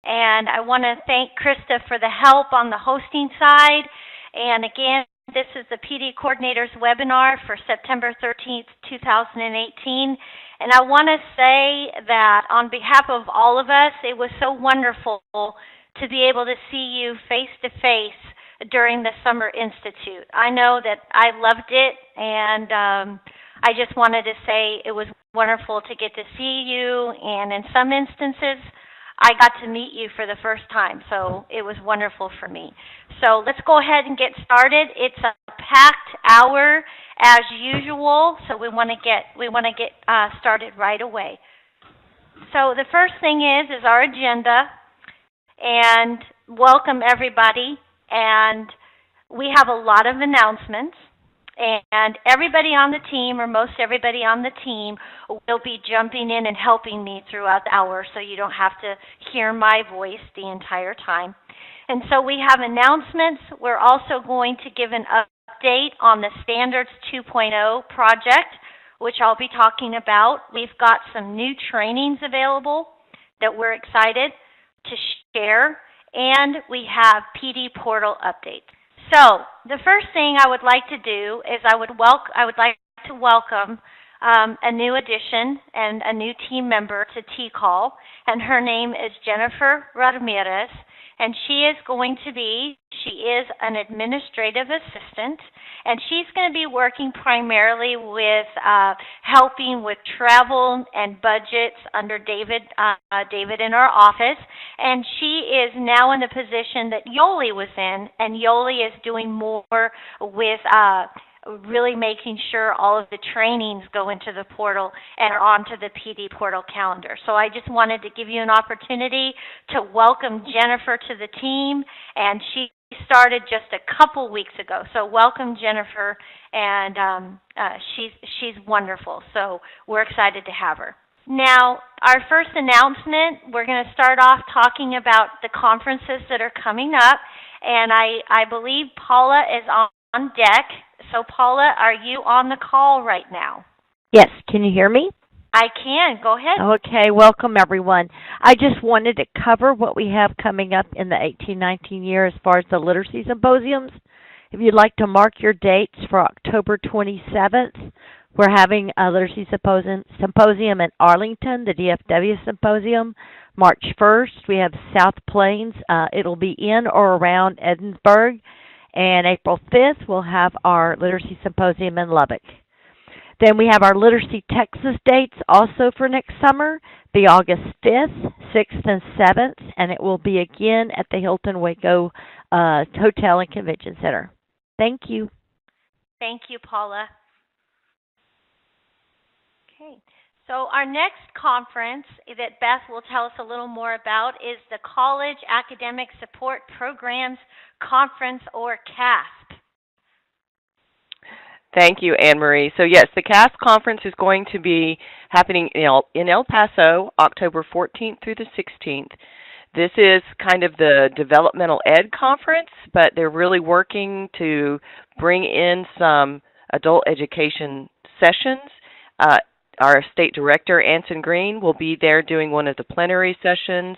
and I want to thank Krista for the help on the hosting side. And again, this is the PD Coordinators webinar for September 13th, 2018. And I want to say that on behalf of all of us, it was so wonderful to be able to see you face to face during the Summer Institute. I know that I loved it, and I just wanted to say it was wonderful to get to see you, and in some instances, I got to meet you for the first time, so it was wonderful for me. So let's go ahead and get started. It's a packed hour as usual, so we want to get started right away. So the first thing is our agenda, and welcome everybody. And we have a lot of announcements. And everybody on the team, or most everybody on the team, will be jumping in and helping me throughout the hour, so you don't have to hear my voice the entire time. And so we have announcements. We're also going to give an update on the Standards 2.0 project, which I'll be talking about. We've got some new trainings available that we're excited to share, and we have PD portal updates. So the first thing I would like to do is I would like to welcome a new addition and a new team member to TCAL, and her name is Jennifer Ramirez, and she is an administrative assistant, and she's going to be working primarily with helping with travel and budgets under David in our office, and she is now in the position that Yoli was in, and Yoli is doing more with really making sure all of the trainings go into the portal and are onto the PD portal calendar. So I just wanted to give you an opportunity to welcome Jennifer to the team, and she started just a couple weeks ago. So welcome, Jennifer, and she's wonderful. So we're excited to have her. Now, our first announcement, we're going to start off talking about the conferences that are coming up, and I believe Paula is on deck. So, Paula, are you on the call right now? Yes. Can you hear me? I can. Go ahead. Okay. Welcome, everyone. I just wanted to cover what we have coming up in the 18-19 year as far as the literacy symposiums. If you'd like to mark your dates for October 27th, we're having a literacy symposium in Arlington, the DFW symposium. March 1st, we have South Plains. It'll be in or around Edinburgh. And April 5th, we'll have our Literacy Symposium in Lubbock. Then we have our Literacy Texas dates also for next summer, the August 5th, 6th, and 7th, and it will be again at the Hilton Waco Hotel and Convention Center. Thank you. Thank you, Paula. Okay. So our next conference that Beth will tell us a little more about is the College Academic Support Programs Conference, or CASP. Thank you, Anne Marie. So yes, the CASP conference is going to be happening in El Paso, October 14th through the 16th. This is kind of the developmental ed conference, but they're really working to bring in some adult education sessions. Our state director, Anson Green, will be there doing one of the plenary sessions.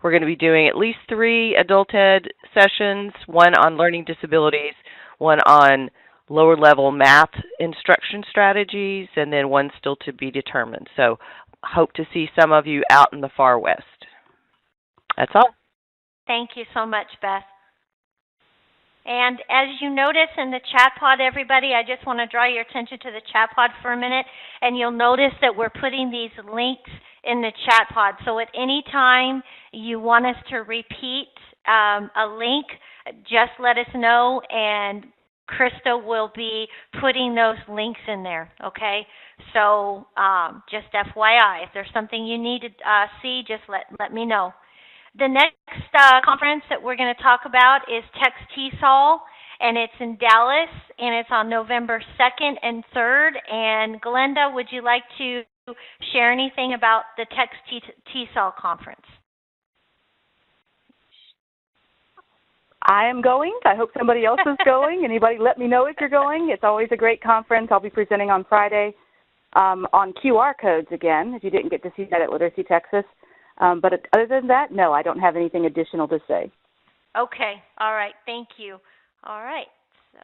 We're going to be doing at least 3 adult ed sessions, one on learning disabilities, one on lower level math instruction strategies, and then one still to be determined. So hope to see some of you out in the far west. That's all. Thank you so much, Beth. And as you notice in the chat pod, everybody, I just want to draw your attention to the chat pod for a minute, and you'll notice that we're putting these links in the chat pod. So at any time you want us to repeat a link, just let us know, and Krista will be putting those links in there, okay? So just FYI, if there's something you need to see, just let me know. The next conference that we're going to talk about is Text TESOL, and it's in Dallas, and it's on November 2nd and 3rd. And Glenda, would you like to share anything about the Text TESOL conference? I am going. I hope somebody else is going. Anybody let me know if you're going. It's always a great conference. I'll be presenting on Friday on QR codes again, if you didn't get to see that at Literacy Texas. But other than that, no, I don't have anything additional to say. Okay. All right. Thank you. All right. So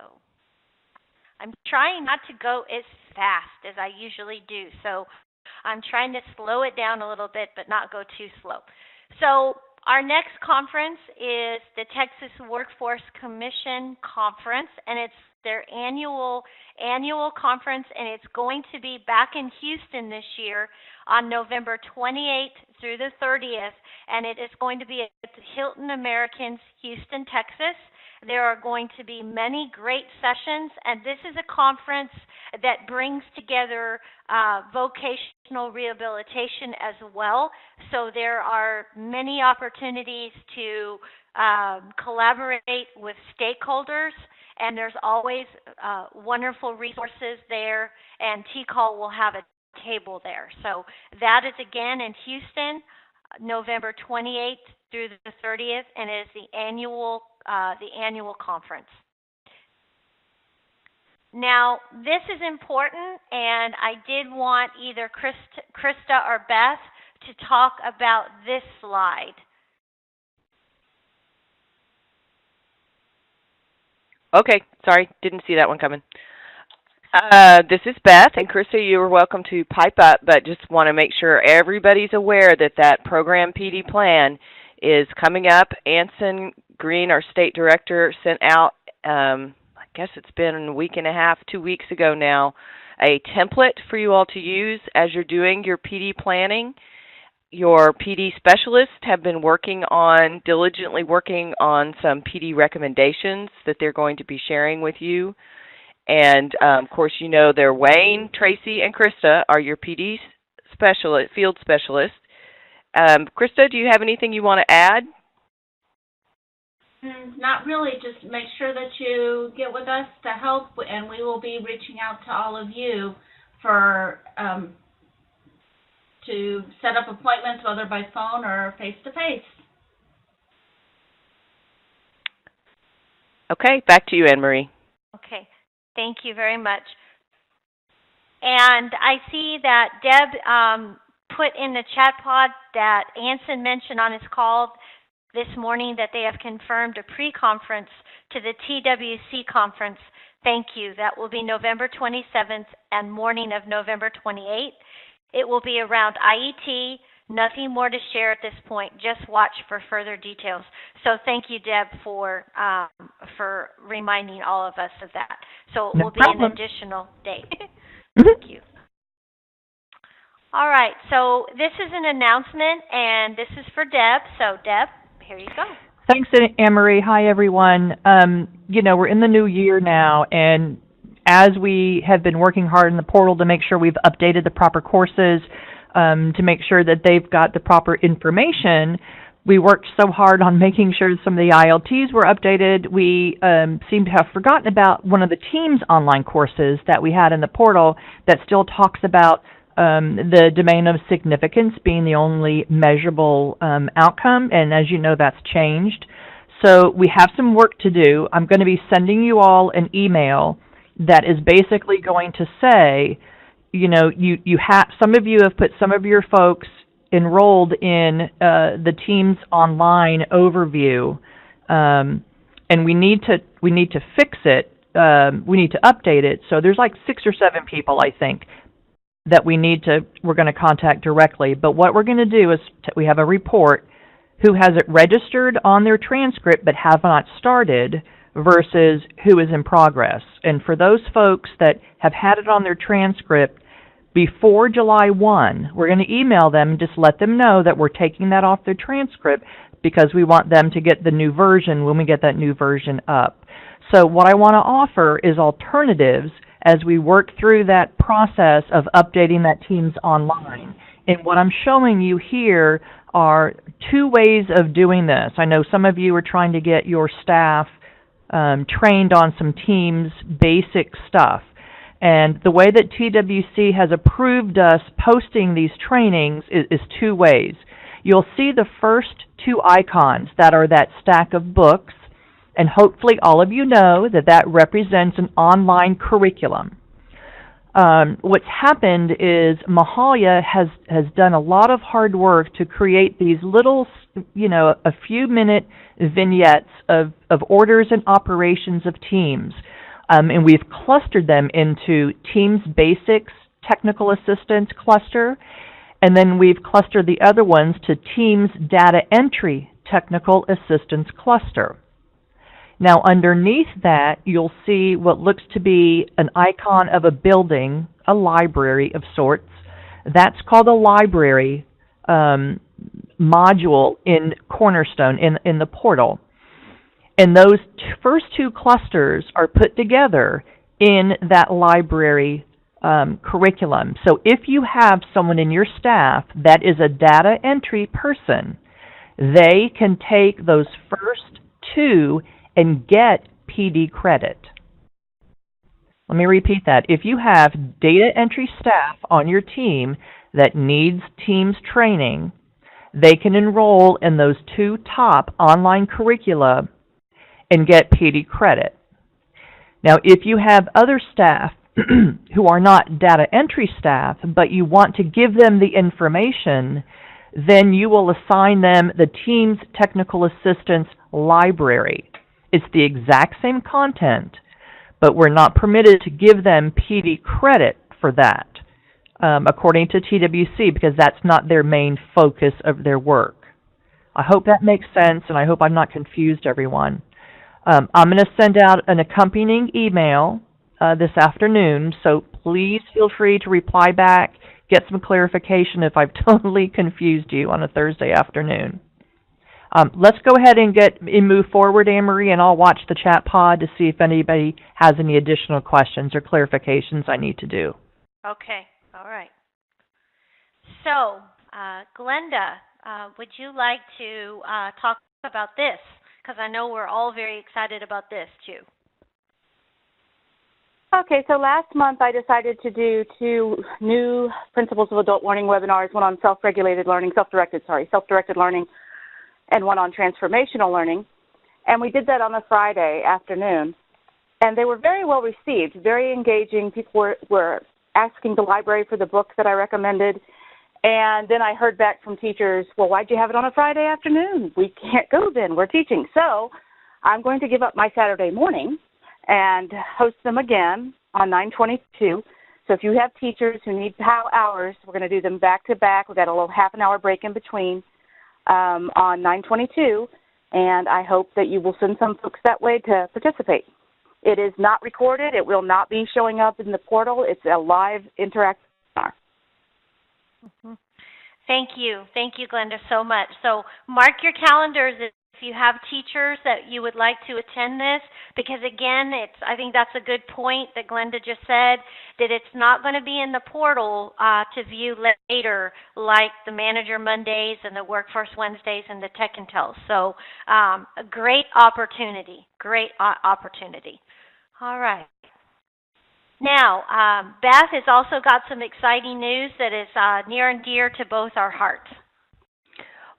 I'm trying not to go as fast as I usually do. So I'm trying to slow it down a little bit, but not go too slow. So our next conference is the Texas Workforce Commission Conference, and it's their annual conference, and it's going to be back in Houston this year on November 28th through the 30th, and it is going to be at the Hilton Americans, Houston, Texas. There are going to be many great sessions, and this is a conference that brings together vocational rehabilitation as well. So there are many opportunities to collaborate with stakeholders, and there's always wonderful resources there, and TCAL will have a table there. So that is again in Houston, November 28th through the 30th, and it is the annual conference. Now, this is important, and I did want either Krista or Beth to talk about this slide. Okay, sorry, didn't see that one coming. This is Beth, and Krista, you are welcome to pipe up, but just want to make sure everybody's aware that that program PD plan is coming up. Anson Green, our state director, sent out, I guess it's been a week and a half, 2 weeks ago now, a template for you all to use as you're doing your PD planning. Your PD specialists have been diligently working on some PD recommendations that they're going to be sharing with you. And, of course, you know they're Wayne, Tracy, and Krista are your PD field specialists. Krista, do you have anything you want to add? Not really. Just make sure that you get with us to help, and we will be reaching out to all of you for to set up appointments, whether by phone or face-to-face. Okay, back to you, Anne-Marie. Okay, thank you very much. And I see that Deb put in the chat pod that Anson mentioned on his call this morning that they have confirmed a pre-conference to the TWC conference. Thank you. That will be November 27th and morning of November 28th. It will be around IET. Nothing more to share at this point. Just watch for further details. So thank you, Deb, for reminding all of us of that. So it will be an additional date. Thank you. All right. So this is an announcement, and this is for Deb. So, Deb, here you go. Thanks, Anne-Marie. Hi, everyone. We're in the new year now, and as we have been working hard in the portal to make sure we've updated the proper courses, to make sure that they've got the proper information, we worked so hard on making sure some of the ILTs were updated. We seem to have forgotten about one of the Teams online courses that we had in the portal that still talks about the domain of significance being the only measurable outcome, and as you know, that's changed. So we have some work to do. I'm going to be sending you all an email that is basically going to say, some of you have put some of your folks enrolled in the Teams online overview, and we need to fix it. We need to update it. So there's like 6 or 7 people, I think, that we're going to contact directly. But what we're going to do is we have a report who has it registered on their transcript but have not started versus who is in progress. And for those folks that have had it on their transcript before July 1, we're going to email them and just let them know that we're taking that off their transcript because we want them to get the new version when we get that new version up. So what I want to offer is alternatives as we work through that process of updating that Teams online. And what I'm showing you here are 2 ways of doing this. I know some of you are trying to get your staff trained on some Teams basic stuff. And the way that TWC has approved us posting these trainings is 2 ways. You'll see the first 2 icons that are that stack of books, and hopefully all of you know that that represents an online curriculum. What's happened is Mahalia has done a lot of hard work to create these little, a few minute vignettes of orders and operations of Teams. And we've clustered them into Teams Basics Technical Assistance cluster, and then we've clustered the other ones to Teams Data Entry Technical Assistance cluster. Now underneath that, you'll see what looks to be an icon of a building, a library of sorts. That's called a library module in Cornerstone, in the portal. And those first two clusters are put together in that library curriculum. So if you have someone in your staff that is a data entry person, they can take those first two and get PD credit. Let me repeat that. If you have data entry staff on your team that needs Teams training, they can enroll in those two top online curricula and get PD credit. Now, if you have other staff who are not data entry staff, but you want to give them the information, then you will assign them the Teams Technical Assistance Library. It's the exact same content, but we're not permitted to give them PD credit for that, according to TWC, because that's not their main focus of their work. I hope that makes sense, and I hope I'm not confused everyone. I'm going to send out an accompanying email this afternoon, so please feel free to reply back, get some clarification if I've totally confused you on a Thursday afternoon. Let's go ahead and move forward, Anne-Marie, and I'll watch the chat pod to see if anybody has any additional questions or clarifications I need to do. Okay, all right. So, Glenda, would you like to talk about this? Because I know we're all very excited about this, too. Okay, so last month I decided to do 2 new Principles of Adult Learning webinars, one on self-directed learning, and one on transformational learning. And we did that on a Friday afternoon. And they were very well received, very engaging. People were asking the library for the book that I recommended. And then I heard back from teachers, well, why'd you have it on a Friday afternoon? We can't go then, we're teaching. So I'm going to give up my Saturday morning and host them again on 9/22. So if you have teachers who need POW hours, we're going to do them back to back. We've got a little half-an-hour break in between on 9/22, and I hope that you will send some folks that way to participate. It is not recorded. It will not be showing up in the portal. It's a live interactive webinar. Mm-hmm. Thank you, Glenda, so much. So mark your calendars if you have teachers that you would like to attend this, because again, I think that's a good point that Glenda just said, that it's not going to be in the portal to view later, like the Manager Mondays and the Workforce Wednesdays and the Tech Intel. So a great opportunity. All right. Now, Beth has also got some exciting news that is near and dear to both our hearts.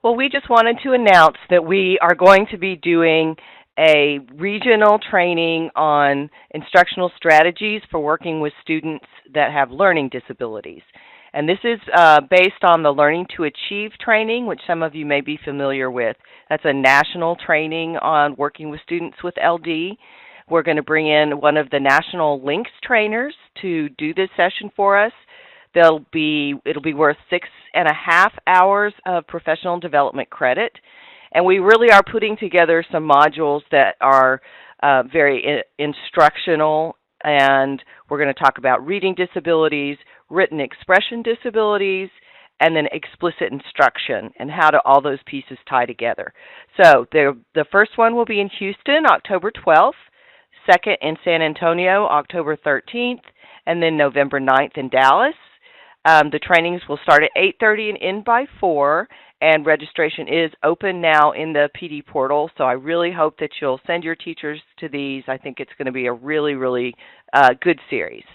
Well, we just wanted to announce that we are going to be doing a regional training on instructional strategies for working with students that have learning disabilities. And this is based on the Learning to Achieve training, which some of you may be familiar with. That's a national training on working with students with LD. We're going to bring in one of the National Links trainers to do this session for us. It'll be worth 6.5 hours of professional development credit. And we really are putting together some modules that are very instructional, and we're going to talk about reading disabilities, written expression disabilities, and then explicit instruction and how all those pieces tie together. So the first one will be in Houston, October 12th, second in San Antonio, October 13th, and then November 9th in Dallas. The trainings will start at 8:30 and end by 4, and registration is open now in the PD portal, so I really hope that you'll send your teachers to these. I think it's going to be a really, really good series.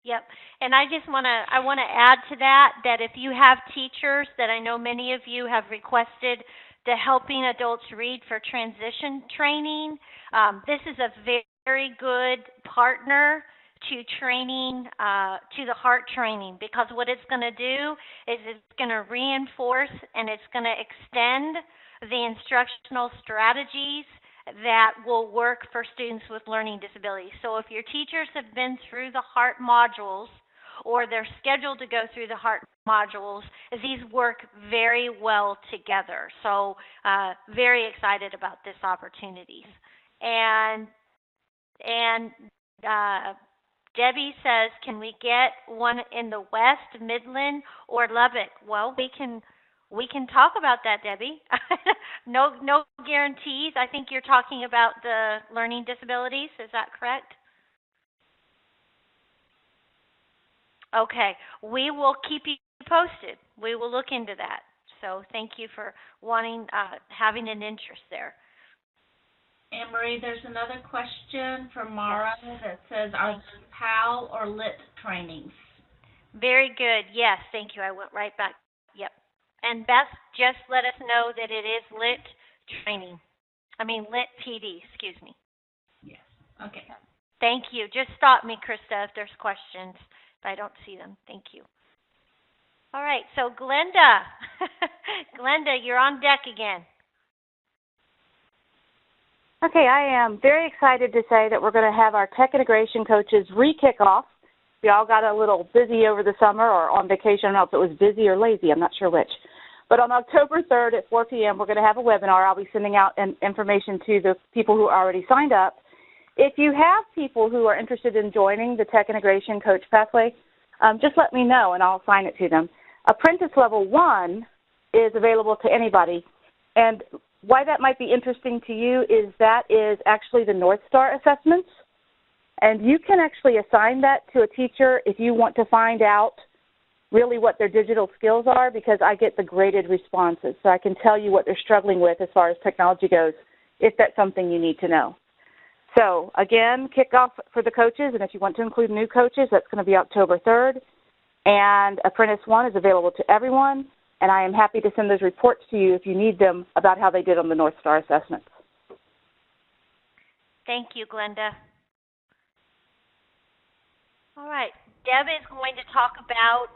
Yep, and I want to add to that if you have teachers that I know many of you have requested the Helping Adults Read for Transition training, this is a very good partner to training, to the heart training, because what it's going to do is it's going to reinforce and it's going to extend the instructional strategies that will work for students with learning disabilities. So if your teachers have been through the heart modules or they're scheduled to go through the heart modules, these work very well together. So very excited about this opportunity. And Debbie says, can we get one in the West, Midland, or Lubbock? Well, we can talk about that, Debbie. No guarantees. I think you're talking about the learning disabilities. Is that correct? Okay. We will keep you posted. We will look into that. So thank you for wanting, having an interest there. Anne Marie, there's another question from Mara that says, are these PAL or LIT trainings? Very good. Yes, thank you. I went right back. Yep. And Beth just let us know that it is LIT training. LIT PD, excuse me. Yes. Okay. Thank you. Just stop me, Krista, if there's questions, if I don't see them. Thank you. All right, so Glenda. Glenda, you're on deck again. Okay, I am very excited to say that we're going to have our Tech Integration Coaches re-kickoff. We all got a little busy over the summer or on vacation. I don't know if it was busy or lazy. I'm not sure which. But on October 3rd at 4 p.m., we're going to have a webinar. I'll be sending out information to the people who already signed up. If you have people who are interested in joining the Tech Integration Coach Pathway, just let me know and I'll assign it to them. Apprentice Level 1 is available to anybody. And why that might be interesting to you is that is actually the North Star assessments. And you can actually assign that to a teacher if you want to find out really what their digital skills are, because I get the graded responses. So I can tell you what they're struggling with as far as technology goes, if that's something you need to know. So again, kickoff for the coaches, and if you want to include new coaches, that's going to be October 3rd. And Apprentice 1 is available to everyone. And I am happy to send those reports to you if you need them about how they did on the North Star assessments. Thank you, Glenda. All right. Deb is going to talk about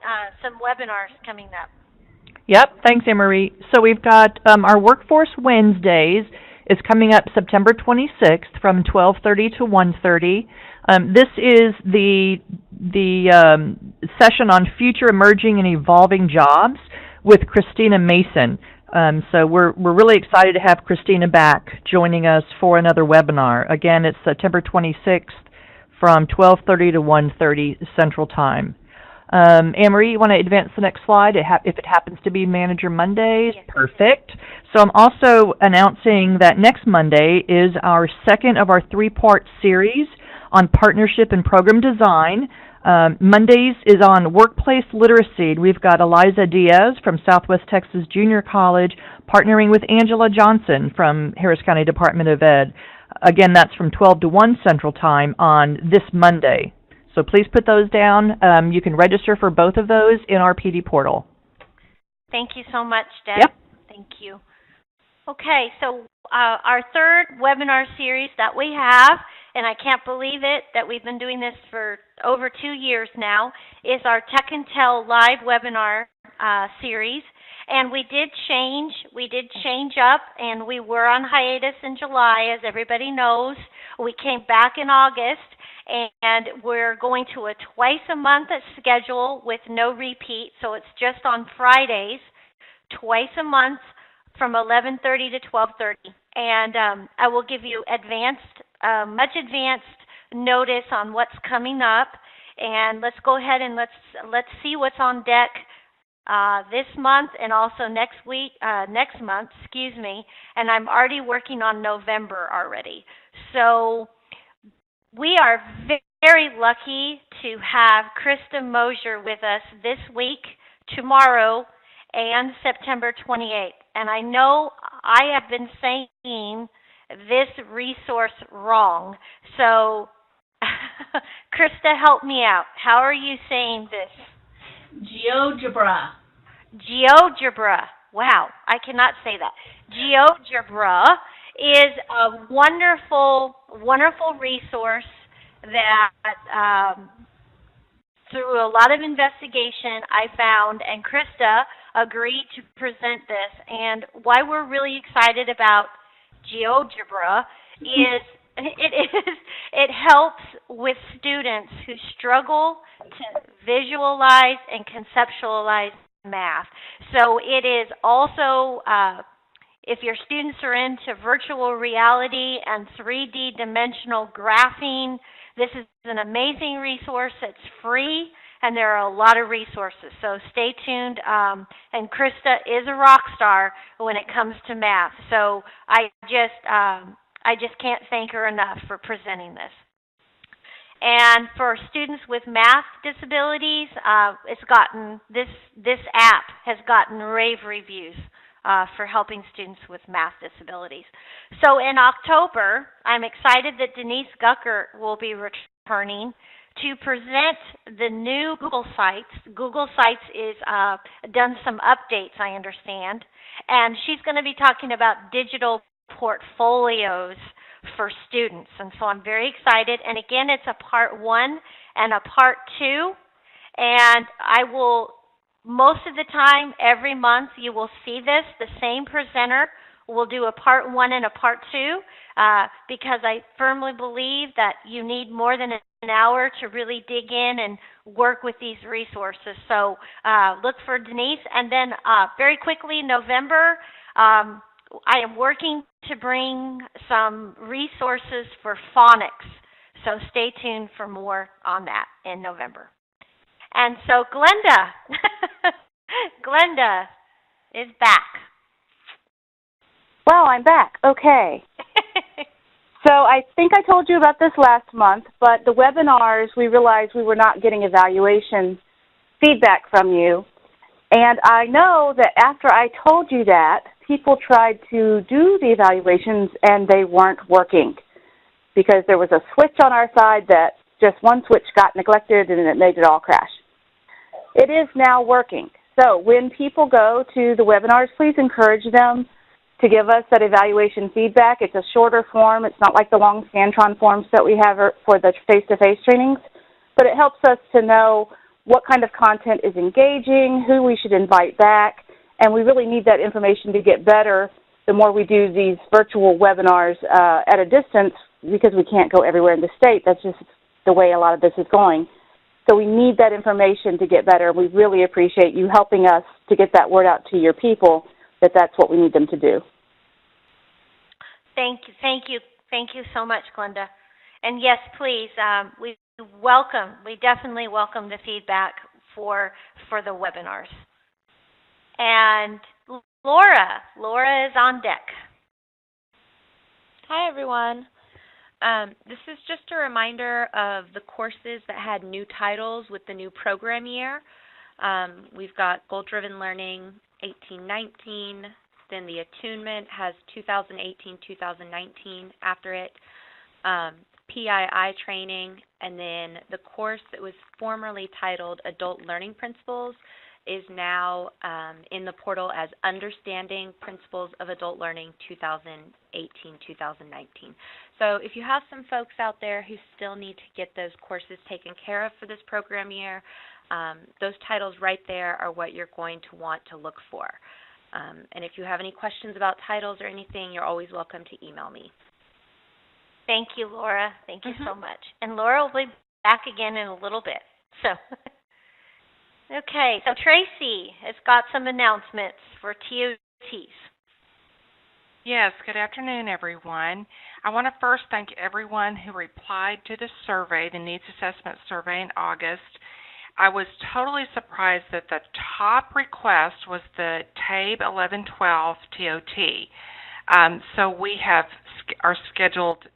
some webinars coming up. Yep, thanks, Anne-Marie. So we've got our Workforce Wednesdays is coming up September 26th from 12:30 to 1:30. This is the session on future emerging and evolving jobs with Christina Mason. So we're really excited to have Christina back joining us for another webinar. Again, it's September 26th from 12:30 to 1:30 Central Time. Anne-Marie, you want to advance the next slide if it happens to be Manager Mondays? Yes. Perfect. So I'm also announcing that next Monday is our second of our three-part series on partnership and program design. Mondays is on workplace literacy. We've got Eliza Diaz from Southwest Texas Junior College partnering with Angela Johnson from Harris County Department of Ed. Again, that's from 12 to 1 Central Time on this Monday. So please put those down. You can register for both of those in our PD portal. Thank you so much, Deb. Yep. Thank you. Okay, so our third webinar series that we have, and I can't believe it that we've been doing this for over 2 years now, is our Tech and Tell live webinar series. And we did change up, and we were on hiatus in July, as everybody knows. We came back in August, and we're going to a twice-a-month schedule with no repeat, so it's just on Fridays, twice a month from 11:30 to 12:30. And I will give you much advanced notice on what's coming up. And let's go ahead and let's see what's on deck this month and also next month, and I'm already working on November already. So we are very lucky to have Krista Mosier with us this week, tomorrow, and September 28th. And I know I have been saying this resource wrong. So Krista, help me out. How are you saying this? GeoGebra. GeoGebra. Wow, I cannot say that. GeoGebra is a wonderful, wonderful resource that through a lot of investigation I found, and Krista agreed to present this, and why we're really excited about GeoGebra is it helps with students who struggle to visualize and conceptualize math. So it is also, if your students are into virtual reality and 3D dimensional graphing, this is an amazing resource. It's free, and there are a lot of resources. So stay tuned. And Krista is a rock star when it comes to math. So I just can't thank her enough for presenting this. And for students with math disabilities, this app has gotten rave reviews for helping students with math disabilities. So in October, I'm excited that Denise Gucker will be returning to present the new Google Sites. Google Sites is done some updates, I understand, and she's going to be talking about digital portfolios for students. And so I'm very excited. And again, it's a part 1 and a part 2. And I will, most of the time, every month, you will see this. The same presenter will do a part 1 and a part 2 because I firmly believe that you need more than an hour to really dig in and work with these resources. So look for Denise. And then very quickly, November, I am working to bring some resources for phonics. So stay tuned for more on that in November. And so Glenda, Glenda is back. Well, I'm back. Okay. So I think I told you about this last month, but the webinars, we realized we were not getting evaluation feedback from you. And I know that after I told you that, people tried to do the evaluations and they weren't working because there was a switch on our side that just one switch got neglected and it made it all crash. It is now working. So when people go to the webinars, please encourage them to give us that evaluation feedback. It's a shorter form. It's not like the long Scantron forms that we have for the face-to-face trainings, but it helps us to know what kind of content is engaging, who we should invite back, and we really need that information to get better the more we do these virtual webinars at a distance because we can't go everywhere in the state. That's just the way a lot of this is going. So we need that information to get better. We really appreciate you helping us to get that word out to your people that that's what we need them to do. Thank you so much, Glenda. And yes, please, we definitely welcome the feedback for the webinars. And Laura is on deck. Hi, everyone. This is just a reminder of the courses that had new titles with the new program year. We've got Goal-Driven Learning 18-19, then the Attunement has 2018-2019 after it, PII training, and then the course that was formerly titled Adult Learning Principles is now in the portal as Understanding Principles of Adult Learning 2018-2019. So if you have some folks out there who still need to get those courses taken care of for this program year, those titles right there are what you're going to want to look for. And if you have any questions about titles or anything, you're always welcome to email me. Thank you, Laura. Thank you so much. And Laura will be back again in a little bit. So, okay, so Tracy has got some announcements for TOTs. Yes, good afternoon, everyone. I want to first thank everyone who replied to the survey, the Needs Assessment Survey in August. I was totally surprised that the top request was the TABE 1112 TOT. So we are scheduled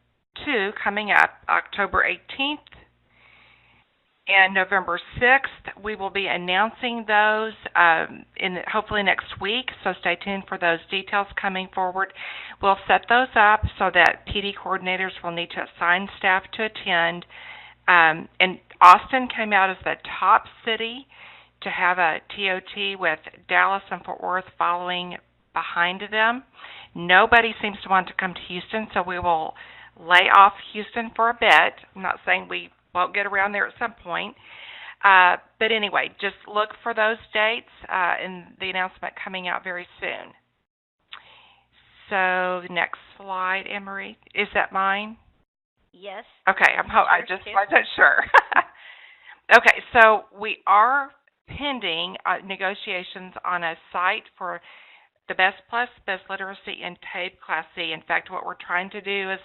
2 coming up, October 18th and November 6th. We will be announcing those hopefully next week, so stay tuned for those details coming forward. We'll set those up so that PD coordinators will need to assign staff to attend. And Austin came out as the top city to have a TOT with Dallas and Fort Worth following behind them. Nobody seems to want to come to Houston, so we will lay off Houston for a bit. I'm not saying we won't get around there at some point. But anyway, just look for those dates and the announcement coming out very soon. So the next slide, Anne-Marie, is that mine? Yes. Okay, I just wasn't sure. Okay, so we are pending negotiations on a site for the Best Plus, Best Literacy, and TABE Class C. In fact, what we're trying to do is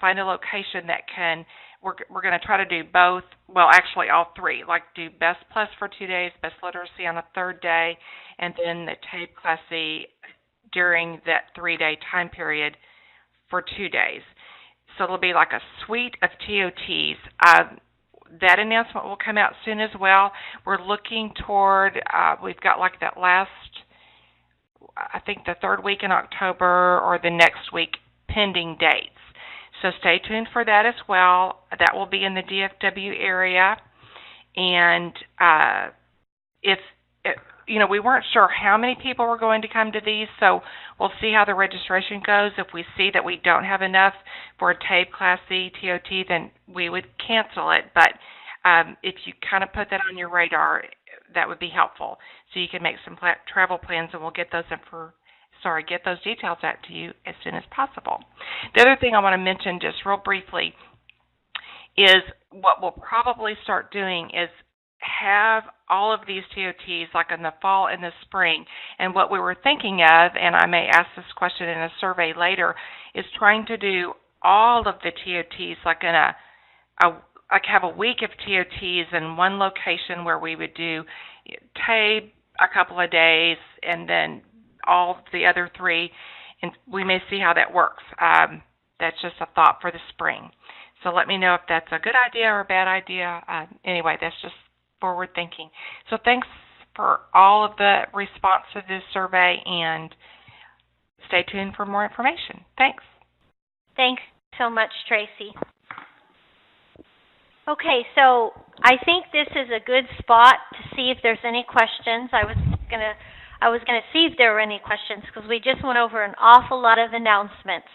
find a location that can. We're going to try to do both. Well, actually, all three. Like do Best Plus for 2 days, Best Literacy on the third day, and then the TABE Class C during that 3-day time period for 2 days. So it'll be like a suite of TOTs. That announcement will come out soon as well. We're looking toward, we've got like that last, I think the third week in October or the next week pending dates. So stay tuned for that as well. That will be in the DFW area. And we weren't sure how many people were going to come to these, so we'll see how the registration goes. If we see that we don't have enough for a TABE Class C TOT, then we would cancel it. But if you kind of put that on your radar, that would be helpful. So you can make some travel plans, and we'll get those details out to you as soon as possible. The other thing I want to mention just real briefly is what we'll probably start doing is have all of these TOTs like in the fall and the spring. And what we were thinking of, and I may ask this question in a survey later, is trying to do all of the TOTs like in have a week of TOTs in one location where we would do TABE a couple of days and then all the other three, and we may see how that works. That's just a thought for the spring. So let me know if that's a good idea or a bad idea. Anyway, that's just forward thinking. So thanks for all of the response to this survey, and stay tuned for more information. Thanks. Thanks so much, Tracy. Okay, so I think this is a good spot to see if there's any questions. I was gonna see if there were any questions because we just went over an awful lot of announcements.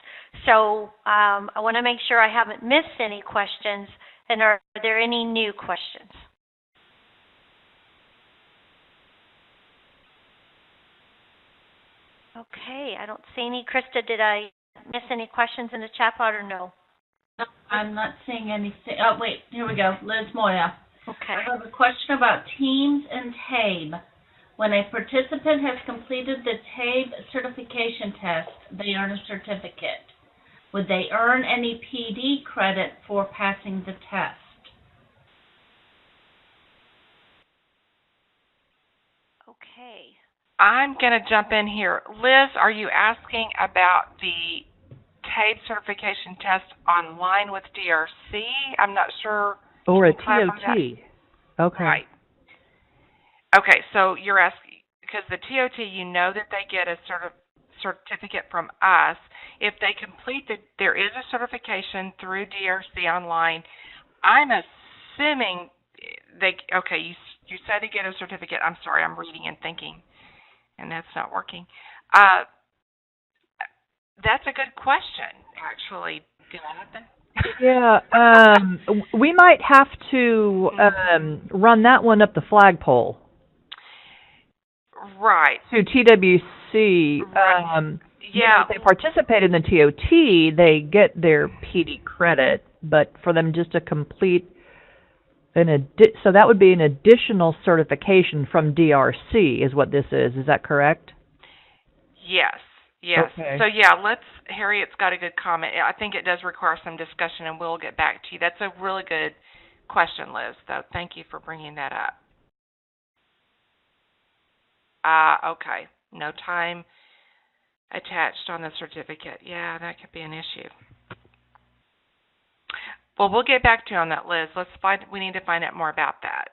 So I want to make sure I haven't missed any questions. And are there any new questions? Okay, I don't see any. Krista, did I miss any questions in the chat pod or no? No, I'm not seeing anything. Oh, wait, here we go. Liz Moya. Okay. I have a question about TEAMS and TABE. When a participant has completed the TABE certification test, they earn a certificate. Would they earn any PD credit for passing the test? Okay. I'm going to jump in here. Liz, are you asking about the TABE certification test online with DRC? I'm not sure. Or a TOT. Okay. Right. Okay, so you're asking, because the TOT, you know that they get a certificate from us. If they complete there is a certification through DRC online. I'm assuming you said they get a certificate. I'm sorry, I'm reading and thinking, and that's not working. That's a good question, actually, Jonathan. Yeah, we might have to run that one up the flagpole. Right. To TWC. Right. Yeah. If they participate in the TOT, they get their PD credit, but for them just to complete so that would be an additional certification from DRC is what this is. Is that correct? Yes. Yes. Okay. So yeah, Harriet's got a good comment. I think it does require some discussion, and we'll get back to you. That's a really good question, Liz, though. Thank you for bringing that up. Okay. No time attached on the certificate. Yeah, that could be an issue. Well, we'll get back to you on that, Liz. We need to find out more about that.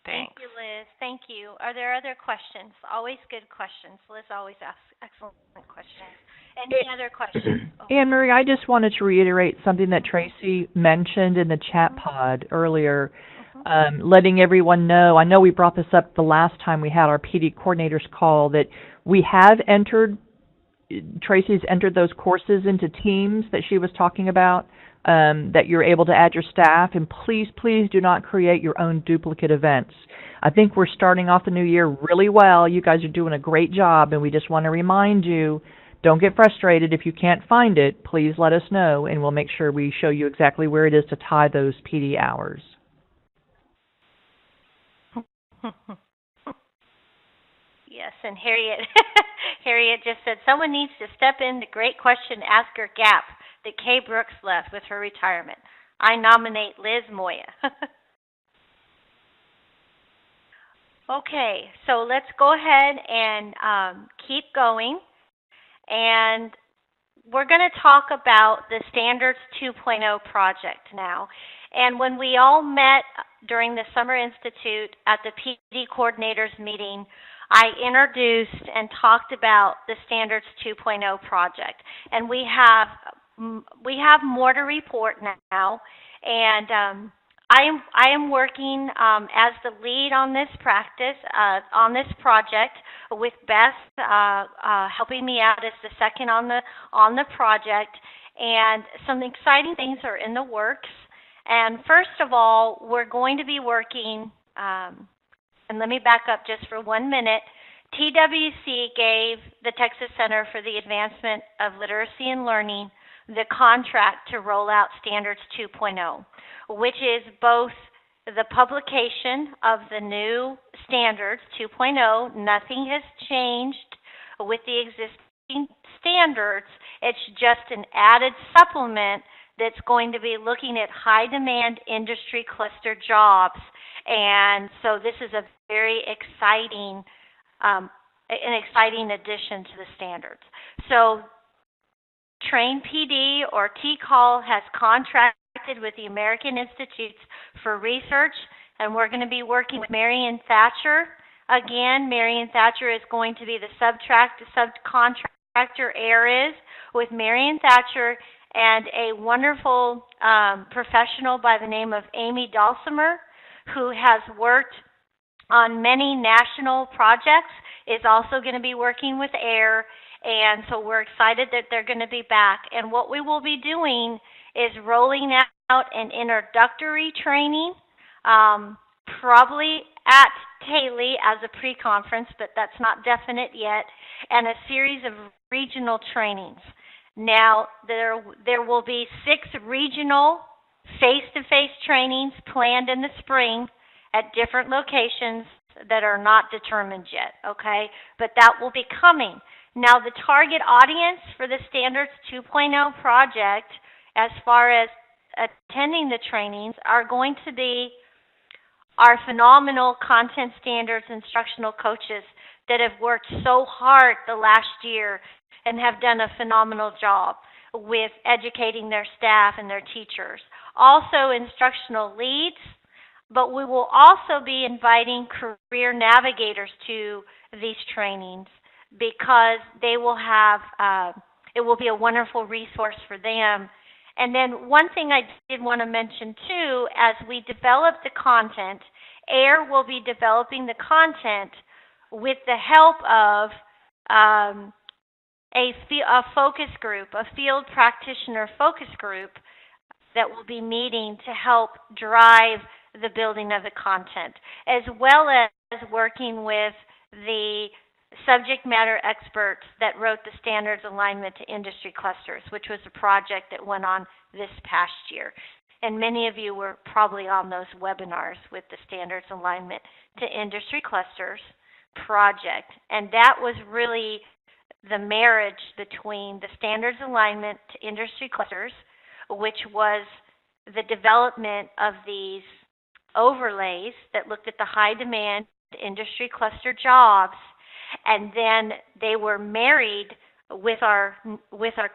Thanks. Thank you, Liz. Thank you. Are there other questions? Always good questions. Liz always asks excellent questions. Any other questions? Anne-Marie, I just wanted to reiterate something that Tracy mentioned in the chat pod earlier, letting everyone know. I know we brought this up the last time we had our PD coordinators call, that we have entered Tracy's entered those courses into Teams that she was talking about, that you're able to add your staff. And please, please do not create your own duplicate events. I think we're starting off the new year really well. You guys are doing a great job, and we just want to remind you, don't get frustrated. If you can't find it, please let us know, and we'll make sure we show you exactly where it is to tie those PD hours. Yes, and Harriet, Harriet just said, someone needs to step in the great question asker gap that Kay Brooks left with her retirement. I nominate Liz Moya. Okay, so let's go ahead and keep going. And we're going to talk about the Standards 2.0 project now. And when we all met during the Summer Institute at the PD coordinators meeting, I introduced and talked about the Standards 2.0 project. And we have more to report now. And I am working as the lead on this on this project, with Beth helping me out as the second on the project. And some exciting things are in the works. And first of all, we're going to be working, and let me back up just for 1 minute. TWC gave the Texas Center for the Advancement of Literacy and Learning the contract to roll out Standards 2.0, which is both the publication of the new Standards 2.0. Nothing has changed with the existing standards. It's just an added supplement that's going to be looking at high-demand industry cluster jobs. And so this is a very exciting, an exciting addition to the standards. So Train PD, or TCAL, has contracted with the American Institutes for Research, and we're going to be working with Marion Thatcher. Again, Marion Thatcher is going to be the subcontractor. AIR is with Marion Thatcher and a wonderful professional by the name of Amy Dulcimer, who has worked on many national projects, is also going to be working with AIR. And so we're excited that they're going to be back. And what we will be doing is rolling out an introductory training, probably at Haley as a pre-conference, but that's not definite yet, and a series of regional trainings. Now, there will be 6 regional face-to-face trainings planned in the spring at different locations that are not determined yet, okay? But that will be coming. Now, the target audience for the Standards 2.0 project, as far as attending the trainings, are going to be our phenomenal content standards instructional coaches that have worked so hard the last year and have done a phenomenal job with educating their staff and their teachers. Also, instructional leads, but we will also be inviting career navigators to these trainings, because they will have, it will be a wonderful resource for them. And then one thing I did want to mention too, as we develop the content, AIR will be developing the content with the help of a focus group, a field practitioner focus group that will be meeting to help drive the building of the content, as well as working with the subject matter experts that wrote the Standards Alignment to Industry Clusters, which was a project that went on this past year. And many of you were probably on those webinars with the Standards Alignment to Industry Clusters project. And that was really the marriage between the Standards Alignment to Industry Clusters, which was the development of these overlays that looked at the high demand industry cluster jobs, and then they were married with our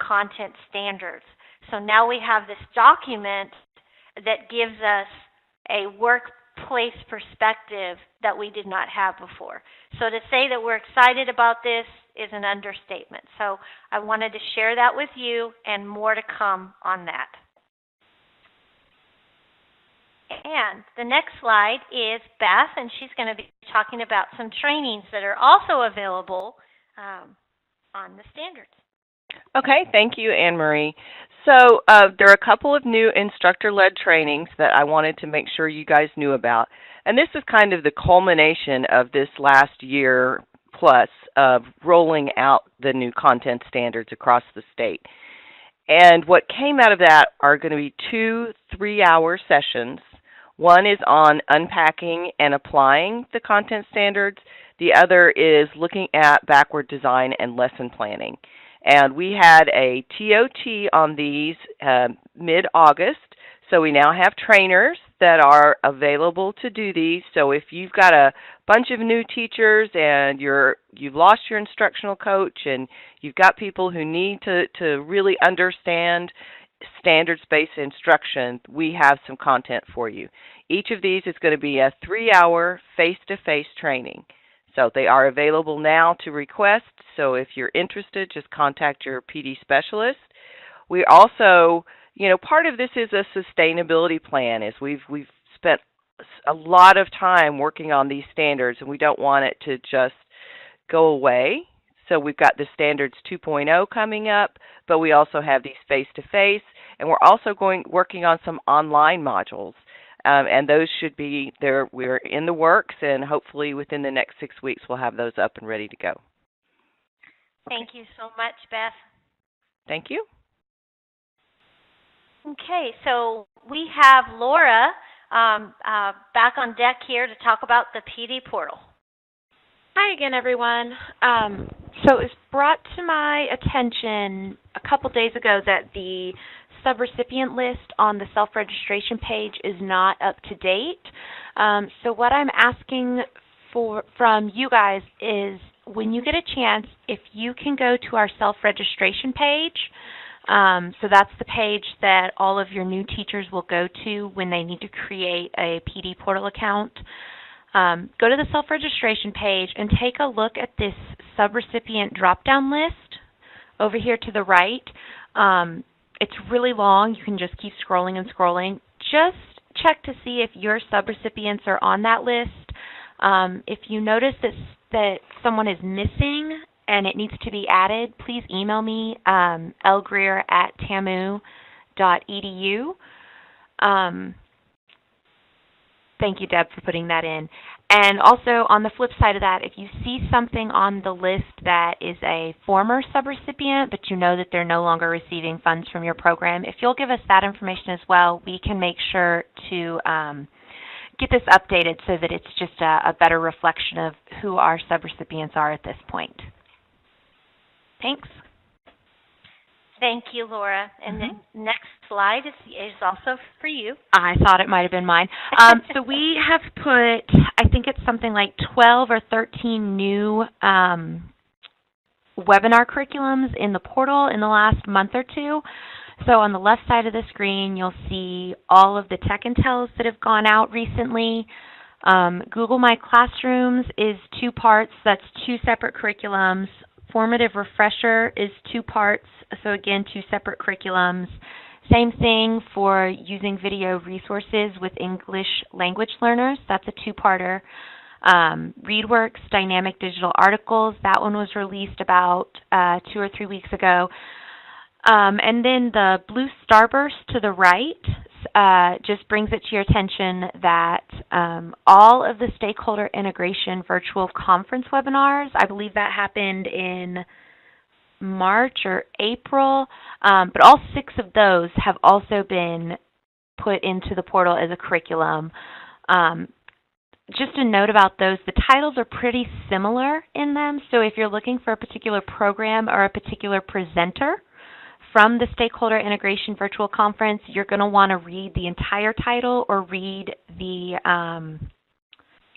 content standards. So now we have this document that gives us a workplace perspective that we did not have before. So to say that we're excited about this is an understatement. So I wanted to share that with you, and more to come on that. And the next slide is Beth, and she's going to be talking about some trainings that are also available on the standards. Okay, thank you, Anne Marie. So there are a couple of new instructor-led trainings that I wanted to make sure you guys knew about. And this is kind of the culmination of this last year plus of rolling out the new content standards across the state. And what came out of that are going to be 2 3-hour sessions. One is on unpacking and applying the content standards. The other is looking at backward design and lesson planning. And we had a TOT on these mid-August, so we now have trainers that are available to do these. So if you've got a bunch of new teachers and you've lost your instructional coach and you've got people who need to really understand standards-based instruction, we have some content for you. Each of these is going to be a 3-hour face-to-face training. So they are available now to request. So if you're interested, just contact your PD specialist. We also, part of this is a sustainability plan. Is we've spent a lot of time working on these standards, and we don't want it to just go away. So we've got the Standards 2.0 coming up, but we also have these face-to-face, and we're also working on some online modules. And those should be there. We're in the works, and hopefully within the next 6 weeks we'll have those up and ready to go. Thank you so much, Beth. Thank you. Okay, so we have Laura back on deck here to talk about the PD portal. Hi again, everyone. So it was brought to my attention a couple days ago that the subrecipient list on the self-registration page is not up to date. So what I'm asking from you guys is, when you get a chance, if you can go to our self-registration page, so that's the page that all of your new teachers will go to when they need to create a PD portal account. Go to the self-registration page and take a look at this subrecipient drop-down list over here to the right. It's really long. You can just keep scrolling and scrolling. Just check to see if your subrecipients are on that list. If you notice that someone is missing and it needs to be added, please email me, lgreer@tamu.edu. Thank you, Deb, for putting that in. And also, on the flip side of that, if you see something on the list that is a former subrecipient, but you know that they're no longer receiving funds from your program, if you'll give us that information as well, we can make sure to get this updated so that it's just a better reflection of who our subrecipients are at this point. Thanks. Thank you, Laura. And the next slide is also for you. I thought it might have been mine. So we have put, I think it's something like 12 or 13 new webinar curriculums in the portal in the last month or two. So on the left side of the screen, you'll see all of the tech intels that have gone out recently. Google My Classrooms is 2 parts. That's 2 separate curriculums. Formative Refresher is 2 parts, so again, 2 separate curriculums. Same thing for using video resources with English language learners. That's a 2-parter. ReadWorks Dynamic Digital Articles, that one was released about 2 or 3 weeks ago. And then the blue starburst to the right just brings it to your attention that all of the stakeholder integration virtual conference webinars, I believe that happened in March or April, but all 6 of those have also been put into the portal as a curriculum. Just a note about those, the titles are pretty similar in them, so if you're looking for a particular program or a particular presenter from the Stakeholder Integration Virtual Conference, you're going to want to read the entire title or read the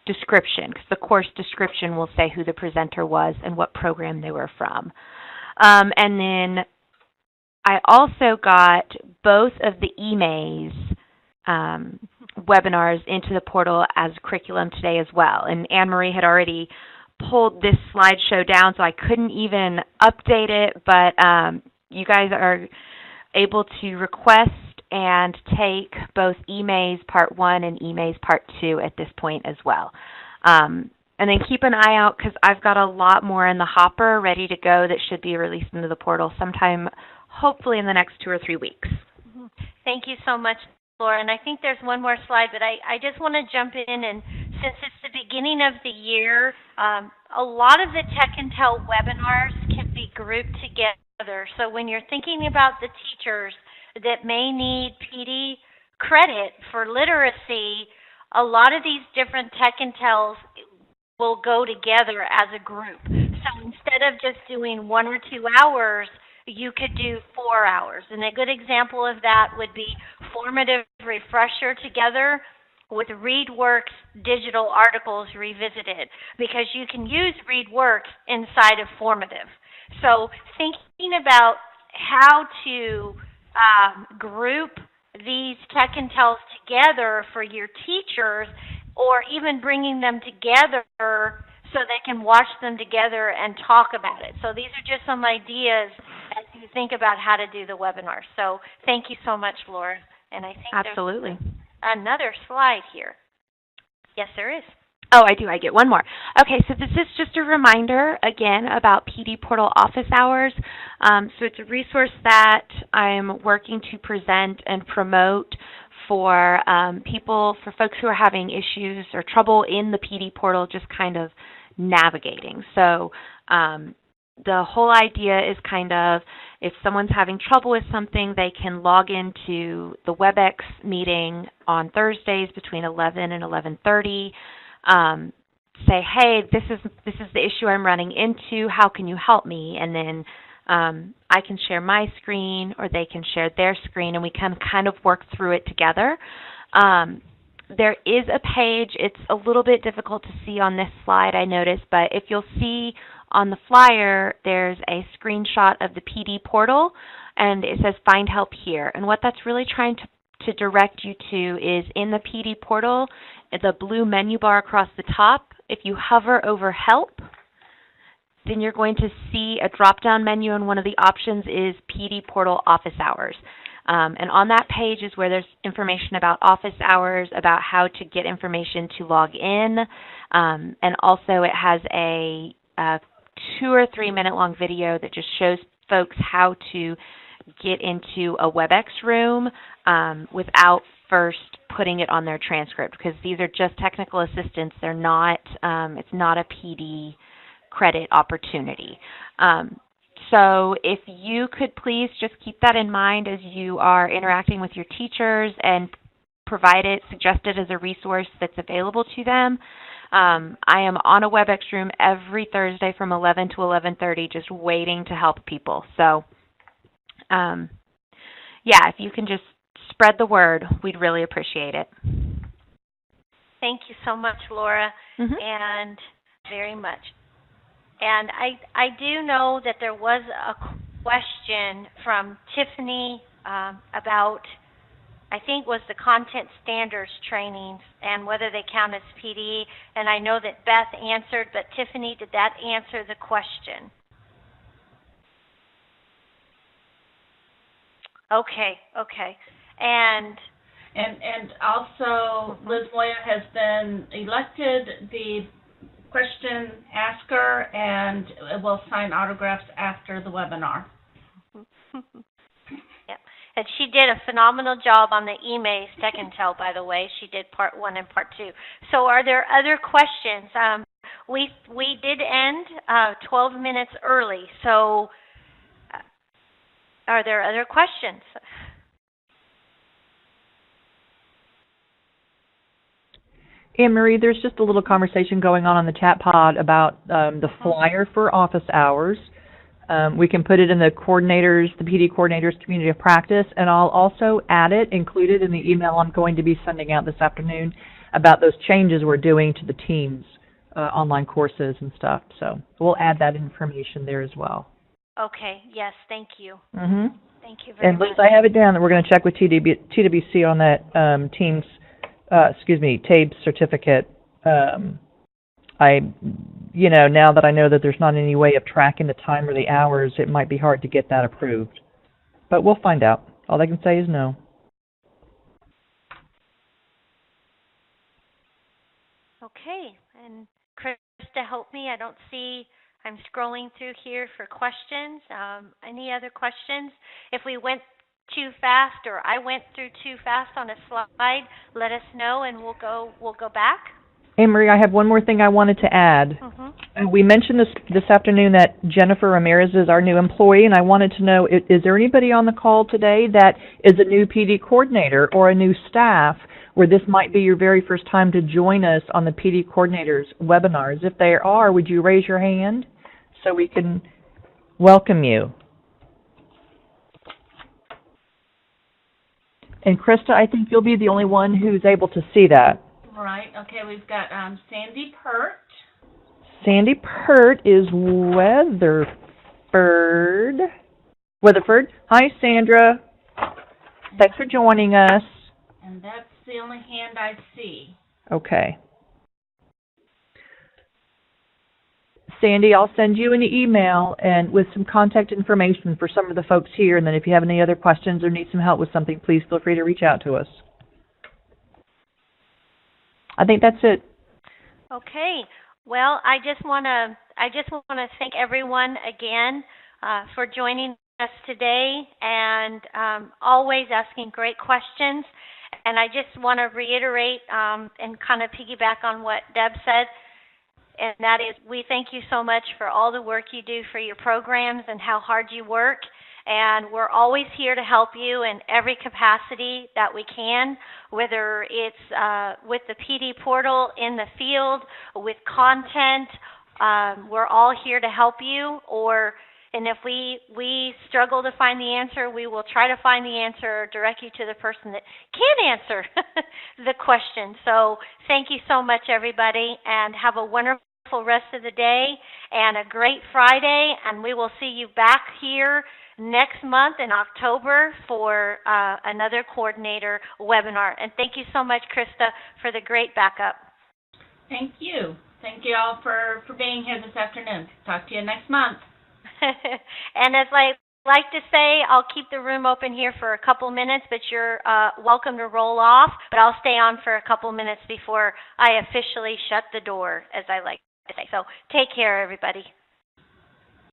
description, because the course description will say who the presenter was and what program they were from. And then I also got both of the EMAs webinars into the portal as curriculum today as well. And Anne Marie had already pulled this slideshow down, so I couldn't even update it, but you guys are able to request and take both EMAs Part 1 and EMAs Part 2 at this point as well. And then keep an eye out because I've got a lot more in the hopper ready to go that should be released into the portal sometime, hopefully in the next 2 or 3 weeks. Thank you so much, Laura. And I think there's one more slide, but I just want to jump in, and since it's the beginning of the year, a lot of the Tech Intel webinars can be grouped together. So when you're thinking about the teachers that may need PD credit for literacy, a lot of these different Tech Intels will go together as a group. So instead of just doing 1 or 2 hours, you could do 4 hours. And a good example of that would be Formative Refresher together with ReadWorks Digital Articles Revisited, because you can use ReadWorks inside of Formative. So thinking about how to group these Tech Intels together for your teachers, or even bringing them together so they can watch them together and talk about it. So these are just some ideas as you think about how to do the webinar. So thank you so much, Laura. And I think Absolutely. there's another slide here. Yes, there is. Oh, I do. I get one more. Okay, so this is just a reminder, again, about PD Portal office hours. So it's a resource that I'm working to present and promote for for folks who are having issues or trouble in the PD Portal, just kind of navigating. So the whole idea is kind of, if someone's having trouble with something, they can log into the WebEx meeting on Thursdays between 11 and 11:30. Say, hey, this is the issue I'm running into. How can you help me? And then I can share my screen, or they can share their screen, and we can kind of work through it together. There is a page. It's a little bit difficult to see on this slide, I noticed, but if you'll see on the flyer, there's a screenshot of the PD portal, and it says Find Help Here. And what that's really trying to direct you to is in the PD portal, the blue menu bar across the top. If you hover over Help, then you're going to see a drop-down menu, and one of the options is PD Portal Office Hours. And on that page is where there's information about office hours, about how to get information to log in, and also it has a 2 or 3 minute long video that just shows folks how to get into a WebEx room without first putting it on their transcript, because these are just technical assistance. They're not, it's not a PD credit opportunity. So if you could please just keep that in mind as you are interacting with your teachers, and suggest it as a resource that's available to them. I am on a WebEx room every Thursday from 11 to 11:30, just waiting to help people. So, yeah, if you can just spread the word, we'd really appreciate it. Thank you so much, Laura, and very much. And I do know that there was a question from Tiffany about, I think, was the content standards trainings and whether they count as PD. And I know that Beth answered, but Tiffany, did that answer the question? Okay. And also Liz Moya has been elected the question asker and will sign autographs after the webinar. Yep. And she did a phenomenal job on the emails, Tech Intel, by the way. She did part 1 and part 2. So are there other questions? We did end 12 minutes early, so are there other questions? Anne-Marie, there's just a little conversation going on the chat pod about the flyer for office hours. We can put it in the PD coordinators community of practice, and I'll also add it, include it in the email I'm going to be sending out this afternoon about those changes we're doing to the Teams online courses and stuff. So we'll add that information there as well. Okay, yes, thank you. Thank you very much. And Liz, I have it down that we're going to check with TWC on that Teams TABE certificate. Now that I know that there's not any way of tracking the time or the hours, it might be hard to get that approved. But we'll find out. All I can say is no. Okay, and Chris, Krista help me? I don't see, I'm scrolling through here for questions. Any other questions? If we went too fast or I went through too fast on a slide, let us know and we'll go back. Anne Marie, I have one more thing I wanted to add. We mentioned this afternoon that Jennifer Ramirez is our new employee, and I wanted to know, is there anybody on the call today that is a new PD coordinator or a new staff where this might be your very first time to join us on the PD coordinators webinars? If there are, would you raise your hand so we can welcome you? And Krista, I think you'll be the only one who's able to see that. Right. Okay, we've got Sandy Pert. Sandy Pert is Weatherford. Hi, Sandra. Thanks for joining us. And that's the only hand I see. Okay. Sandy, I'll send you an email and with some contact information for some of the folks here, and then if you have any other questions or need some help with something, please feel free to reach out to us. I think that's it. Okay. Well, I just want to thank everyone again for joining us today and always asking great questions. And I just want to reiterate and kind of piggyback on what Deb said, and that is we thank you so much for all the work you do for your programs and how hard you work. And we're always here to help you in every capacity that we can, whether it's with the PD portal in the field, with content. We're all here to help you. And if we struggle to find the answer, we will try to find the answer or direct you to the person that can answer the question. So thank you so much, everybody, and have a wonderful rest of the day and a great Friday. And we will see you back here next month in October for another coordinator webinar. And thank you so much, Krista, for the great backup. Thank you. Thank you all for being here this afternoon. Talk to you next month. And as I like to say, I'll keep the room open here for a couple minutes, but you're welcome to roll off. But I'll stay on for a couple minutes before I officially shut the door, as I like to say. So take care, everybody.